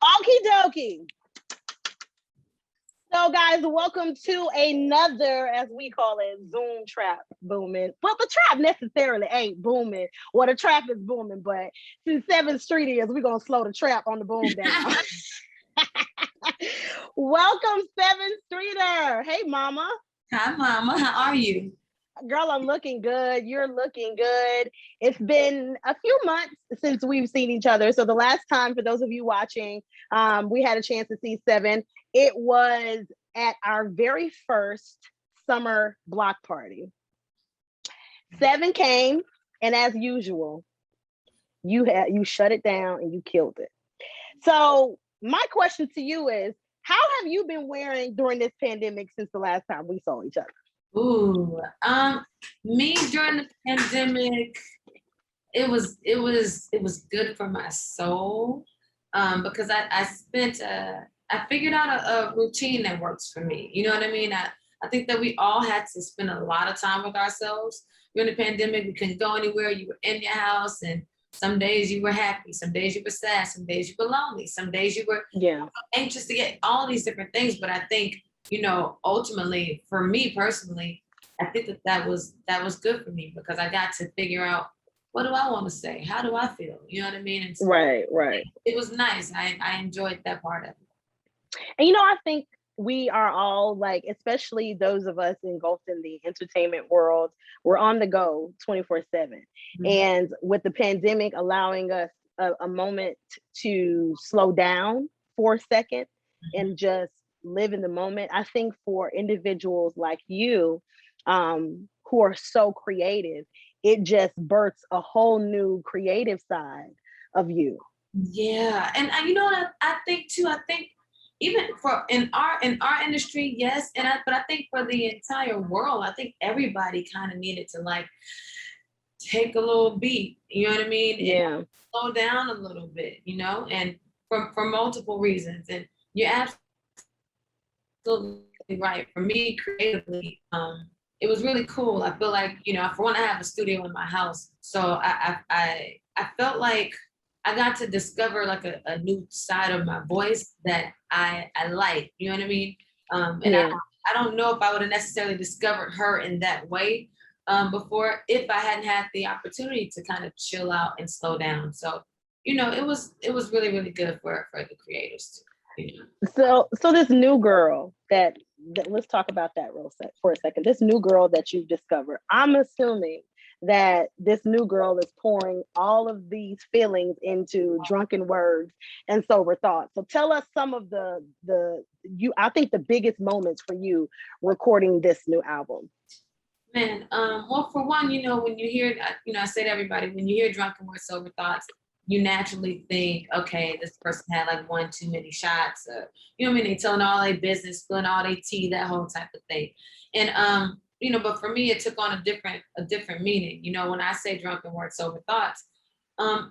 Okie dokie. So, guys, welcome to another, as we call it, Zoom Trap Booming. Well, the trap necessarily ain't booming. Well, the trap is booming, but since Sevyn Streeter is, we're going to slow the trap on the boom down. Welcome, Sevyn Streeter. Hey, mama. Hi, mama. How are you? Girl, I'm looking good. You're looking good. It's been a few months since we've seen each other. So the last time, for those of you watching, we had a chance to see Sevyn. It was at our very first summer block party. Sevyn came, and as usual, you shut it down and you killed it. So my question to you is, how have you been wearing during this pandemic since the last time we saw each other? Ooh, me during the pandemic, it was good for my soul, because I figured out a routine that works for me. You know what I mean? I think that we all had to spend a lot of time with ourselves during the pandemic. We couldn't go anywhere. You were in your house, and some days you were happy, some days you were sad, some days you were lonely, some days you were anxious to get all these different things. But I think, ultimately, for me personally, I think that was good for me, because I got to figure out, what do I want to say? How do I feel? You know what I mean? And so right. It was nice. I enjoyed that part of it. And I think we are all, like, especially those of us engulfed in the entertainment world, we're on the go 24/7. Mm-hmm. And with the pandemic allowing us a moment to slow down for a second and just live in the moment, I think for individuals like you, who are so creative, it just births a whole new creative side of you. Yeah. And you know what I think too? I think even for in our industry, yes. But I think for the entire world, I think everybody kind of needed to, like, take a little beat, you know what I mean? Yeah. And slow down a little bit, and for multiple reasons. And you're absolutely right. For me, creatively, it was really cool. I feel like, for one, I have a studio in my house. So I felt like I got to discover, like, a new side of my voice that I like, you know what I mean? And I don't know if I would have necessarily discovered her in that way before, if I hadn't had the opportunity to kind of chill out and slow down. So, it was really, really good for the creators too. So this new girl that let's talk about that for a second. This new girl that you've discovered, I'm assuming that this new girl is pouring all of these feelings into drunken words and sober thoughts. So tell us some of I think the biggest moments for you recording this new album. Man, well, for one, when you hear, I say to everybody, when you hear drunken words, sober thoughts, you naturally think, okay, this person had like one too many shots, you know what I mean? They telling all their business, spilling all their tea, that whole type of thing. And but for me, it took on a different meaning. When I say drunken words, sober thoughts,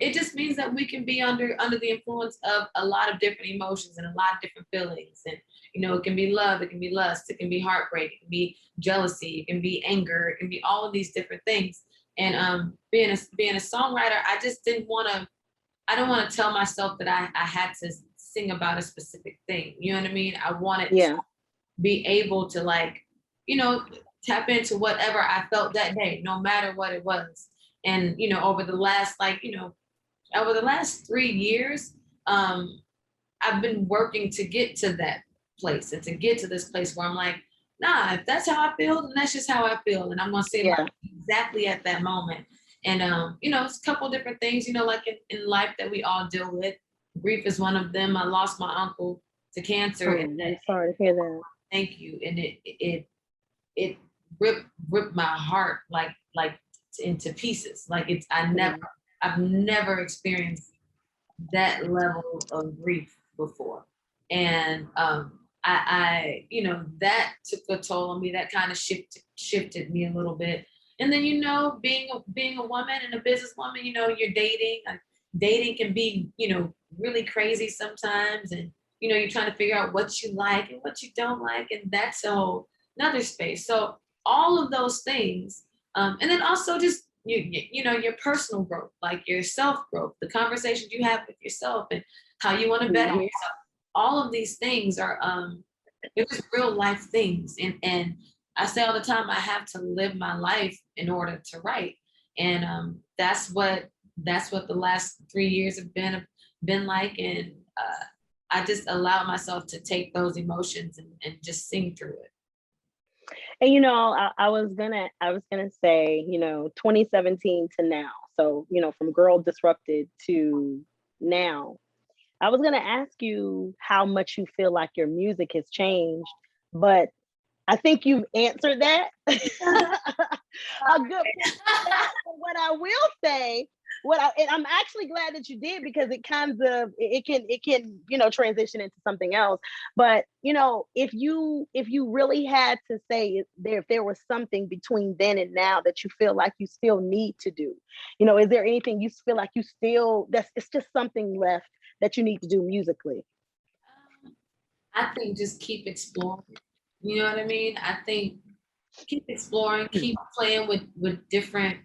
it just means that we can be under the influence of a lot of different emotions and a lot of different feelings. And it can be love, it can be lust, it can be heartbreak, it can be jealousy, it can be anger, it can be all of these different things. And being a songwriter, I just I don't want to tell myself that I had to sing about a specific thing. You know what I mean? I wanted to be able to, like, tap into whatever I felt that day, no matter what it was. And, over the last 3 years, I've been working to get to that place and to get to this place where I'm like, nah, if that's how I feel, then that's just how I feel. And I'm going to say it exactly at that moment. And, it's a couple different things, like in life that we all deal with. Grief is one of them. I lost my uncle to cancer. I'm sorry to hear that. Thank you. And it ripped my heart like into pieces. Like I've never experienced that level of grief before. And I that took a toll on me. That kind of shifted me a little bit. And then, being a woman and a businesswoman, you're dating. Dating can be, really crazy sometimes. And, you're trying to figure out what you like and what you don't like. And that's a whole another space. So all of those things. And then also just, your personal growth, like your self growth, the conversations you have with yourself, and how you want to bet on Mhm. yourself. All of these things are they're just real life things. And I say all the time, I have to live my life in order to write. And that's what the last 3 years have been like. And I just allow myself to take those emotions and just sing through it. And I was gonna say, 2017 to now. So, from Girl Disrupted to now, I was gonna ask you how much you feel like your music has changed, but I think you've answered that. A good portion of that. But what I will say, and I'm actually glad that you did, because it kind of it can transition into something else. But if you really had to say if there was something between then and now that you feel like you still need to do, is there anything you feel like you still that's it's just something left that you need to do musically? I think just keep exploring. You know what I mean? I think keep exploring, keep playing with different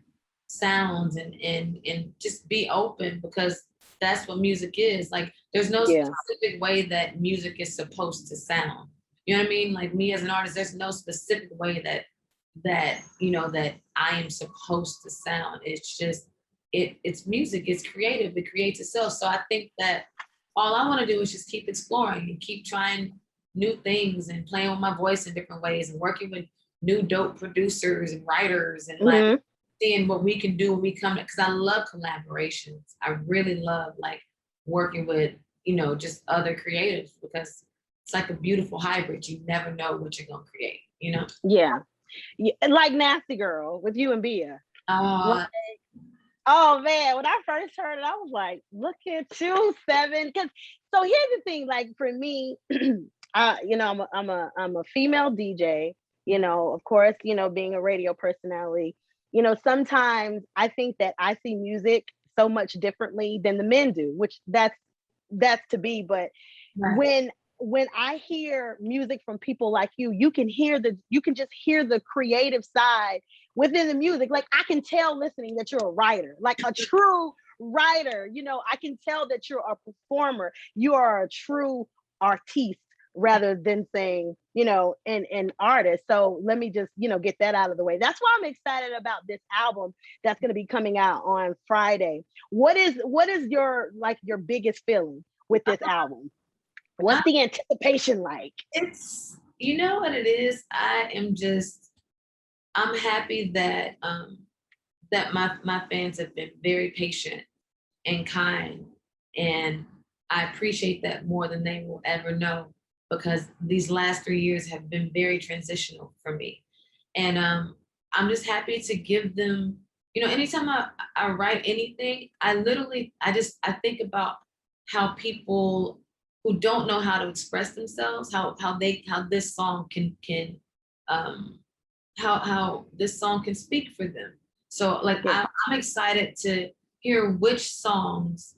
sounds and just be open, because that's what music is. Like there's no Yeah. specific way that music is supposed to sound. You know what I mean? Like me as an artist, there's no specific way that I am supposed to sound. It's just it's music, it's creative, it creates itself. So I think that all I want to do is just keep exploring and keep trying new things and playing with my voice in different ways and working with new dope producers and writers and like Hmm. seeing what we can do when we come, because I love collaborations. I really love like working with, just other creatives, because it's like a beautiful hybrid. You never know what you're gonna create. Yeah. Yeah, like Nasty Girl with you and Bia. Like, Uh oh man, when I first heard it, I was like, look at you, Sevyn. Because so here's the thing, like for me, I'm a female DJ. Of course, being a radio personality. Sometimes I think that I see music so much differently than the men do, which that's to be. But right. when I hear music from people like you can just hear the creative side within the music. Like I can tell listening that you're a writer, like a true writer. I can tell that you're a performer. You are a true artiste rather than saying, an artist. So let me just, get that out of the way. That's why I'm excited about this album that's going to be coming out on Friday. What is your biggest feeling with this album? What's the anticipation like? It's, you know what it is. I'm happy that my fans have been very patient and kind. And I appreciate that more than they will ever know, because these last 3 years have been very transitional for me. And I'm just happy to give them, anytime I write anything, I think about how people who don't know how to express themselves, how this song can um how this song can speak for them. So like Yeah. I'm excited to hear which songs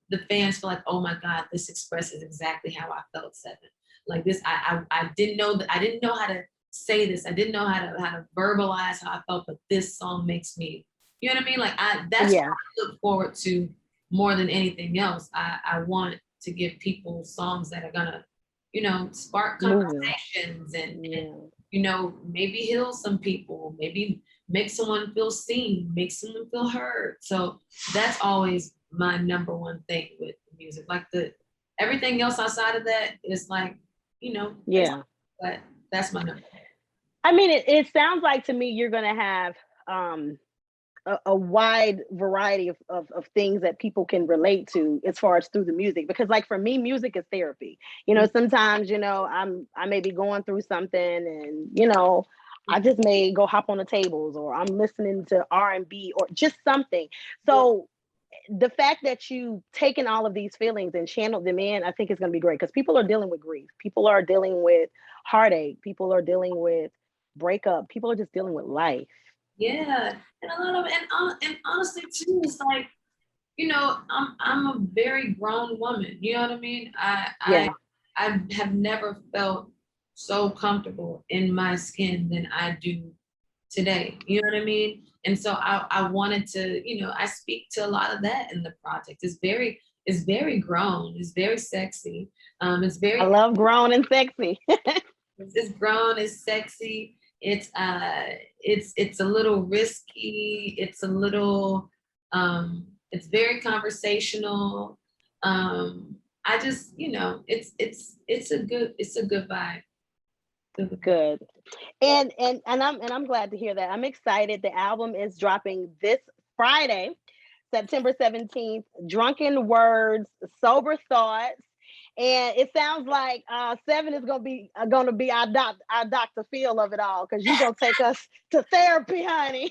the fans feel like, oh my God, this expresses exactly how I felt, Sevyn. Like this, I didn't know that, I didn't know how to say this. I didn't know how to verbalize how I felt, but this song makes me, you know what I mean? Like that's what Yeah. I look forward to more than anything else. I want to give people songs that are gonna, spark Moving. conversations and Yeah. maybe heal some people, maybe make someone feel seen, make someone feel heard. So that's always my number one thing with music. Like everything else outside of that is like, Yeah. but that's my number. I mean, it sounds like to me you're gonna have um a wide variety of things that people can relate to as far as through the music, because like for me music is therapy. Sometimes I may be going through something, and I just may go hop on the tables, or I'm listening to R&B or just something. So the fact that you taken all of these feelings and channeled them in, I think is going to be great, because people are dealing with grief, people are dealing with heartache, people are dealing with breakup, people are just dealing with life. Yeah, and a lot of and honestly too, it's like, I'm a very grown woman. You know what I mean? Yeah. I have never felt so comfortable in my skin than I do today. You know what I mean? And so I wanted to, I speak to a lot of that in the project. It's very grown. It's very sexy. It's very. I love grown and sexy. It's grown. It's sexy. It's a little risky. It's a little. It's very conversational. I just, it's a good vibe. Good. And I'm glad to hear that. I'm excited. The album is dropping this Friday, September 17th. Drunken Words, Sober Thoughts. And it sounds like Sevyn is gonna be our Dr. Phil of it all, because you're gonna take us to therapy, honey.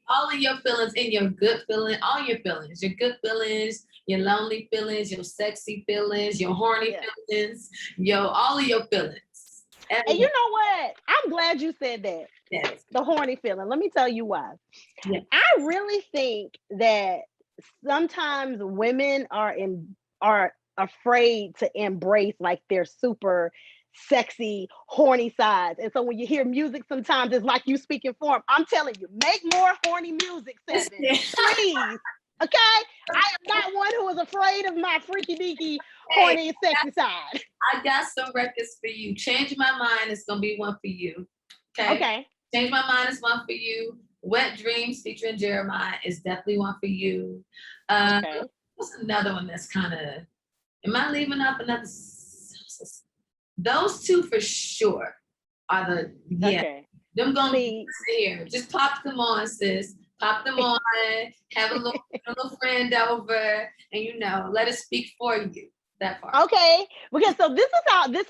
All of your feelings and your good feeling, all your feelings, your good feelings, your lonely feelings, your sexy feelings, your horny feelings, all of your feelings. And you know what? I'm glad you said that. Yes. The horny feeling. Let me tell you why. Yes. I really think that sometimes women are afraid to embrace like their super sexy, horny sides. And so when you hear music, sometimes it's like you speaking for them. I'm telling you, make more horny music, Sevyn. Please. Okay? I am not one who is afraid of my freaky deaky, horny, sexy side. I got some records for you. Change My Mind is gonna be one for you. Okay. Change My Mind is one for you. Wet Dreams featuring Jeremiah is definitely one for you. What's another one that's kind of, am I leaving up another? Those two for sure are them gonna be here. Just pop them on, sis. Pop them on, have a little friend over, and let it speak for you. That part. Okay, because so this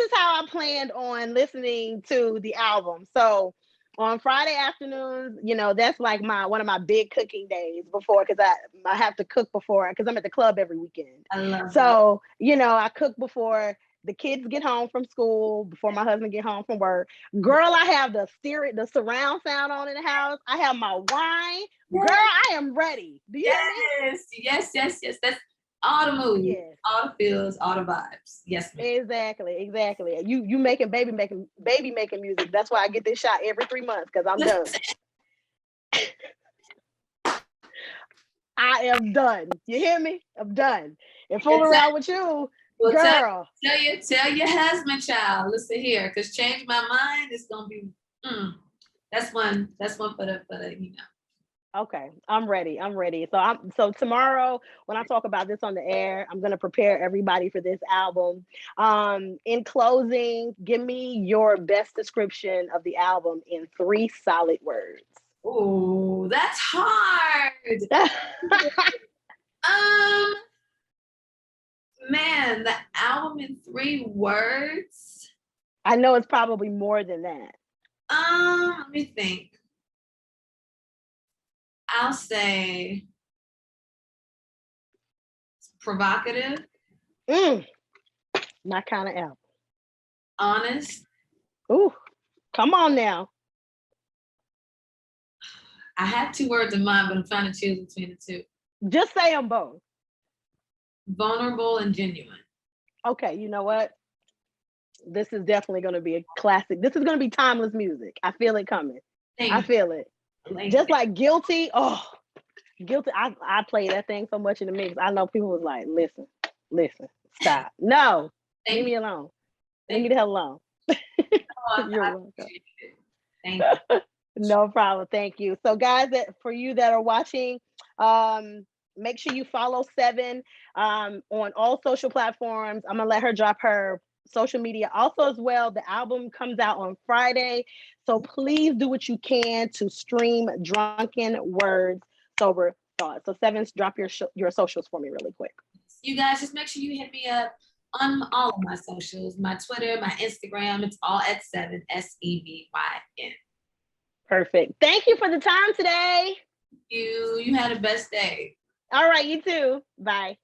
is how I planned on listening to the album. So on Friday afternoons, that's like one of my big cooking days before, because I have to cook before, because I'm at the club every weekend. I love so that. I cook before the kids get home from school, before my husband get home from work. Girl, I have the surround sound on in the house. I have my wine. Yes. Girl, I am ready. Do you hear me? Yes. That's all the moves, all the feels, all the vibes. Yes, ma'am. Exactly. You making baby making music. That's why I get this shot every 3 months, because I'm done. I am done. You hear me? I'm done. And fooling around with you, girl. Tell your husband, child. Listen here, because Change My Mind is gonna be. That's one for the. Okay, I'm ready. So tomorrow, when I talk about this on the air, I'm gonna prepare everybody for this album. In closing, give me your best description of the album in 3 solid words. Oh, that's hard. Man, the album in 3 words. I know it's probably more than that. Let me think. I'll say provocative. My kind of album. Honest. Ooh, come on now. I had 2 words in mind, but I'm trying to choose between the 2. Just say them both. Vulnerable and genuine. Okay, you know what? This is definitely going to be a classic. This is going to be timeless music. I feel it coming. I feel it. Just like Guilty. Oh, Guilty. I play that thing so much in the mix. I know people was like, listen, stop. No, leave me alone. Leave me the hell alone. You're welcome. Thank you. No problem. Thank you. So guys, for you that are watching, make sure you follow Sevyn on all social platforms. I'm gonna let her drop her social media also as well. The album comes out on Friday, so please do what you can to stream Drunken Words, Sober Thoughts. So Sevyn, drop your socials for me really quick. You guys, just make sure you hit me up on all of my socials, my Twitter, my Instagram. It's all at Sevyn, SEVYN. Perfect. Thank you for the time today. You had the best day. All right, you too. Bye.